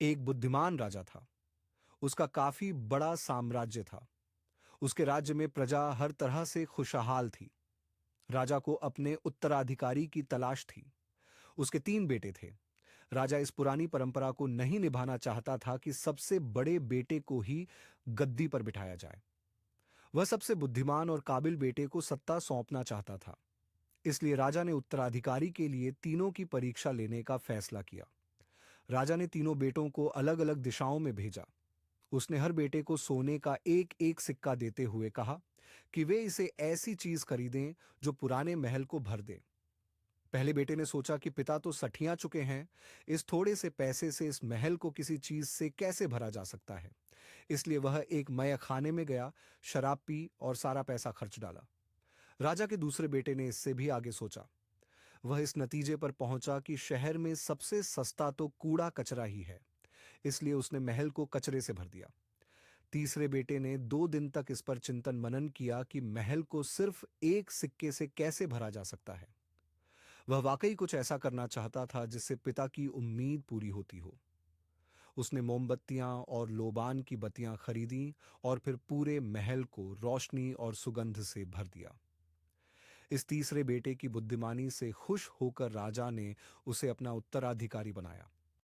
एक बुद्धिमान राजा था। उसका काफी बड़ा साम्राज्य था। उसके राज्य में प्रजा हर तरह से खुशहाल थी। राजा को अपने उत्तराधिकारी की तलाश थी। उसके 3 बेटे थे। राजा इस पुरानी परंपरा को नहीं निभाना चाहता था कि सबसे बड़े बेटे को ही गद्दी पर बिठाया जाए। वह सबसे बुद्धिमान और काबिल बेटे को सत्ता सौंपना चाहता था। इसलिए राजा ने उत्तराधिकारी के लिए तीनों की परीक्षा लेने का फैसला किया। राजा ने तीनों बेटों को अलग अलग दिशाओं में भेजा। उसने हर बेटे को सोने का एक एक सिक्का देते हुए कहा कि वे इसे ऐसी चीज खरीदें जो पुराने महल को भर दे। पहले बेटे ने सोचा कि पिता तो सठिया चुके हैं, इस थोड़े से पैसे से इस महल को किसी चीज से कैसे भरा जा सकता है। इसलिए वह एक मय खाने में गया, शराब पी और सारा पैसा खर्च डाला। राजा के दूसरे बेटे ने इससे भी आगे सोचा। वह इस नतीजे पर पहुंचा कि शहर में सबसे सस्ता तो कूड़ा कचरा ही है। इसलिए उसने महल को कचरे से भर दिया। तीसरे बेटे ने 2 दिन तक इस पर चिंतन मनन किया कि महल को सिर्फ एक सिक्के से कैसे भरा जा सकता है। वह वाकई कुछ ऐसा करना चाहता था जिससे पिता की उम्मीद पूरी होती हो। उसने मोमबत्तियां और लोबान की बत्तियां खरीदी और फिर पूरे महल को रोशनी और सुगंध से भर दिया। इस तीसरे बेटे की बुद्धिमानी से खुश होकर राजा ने उसे अपना उत्तराधिकारी बनाया।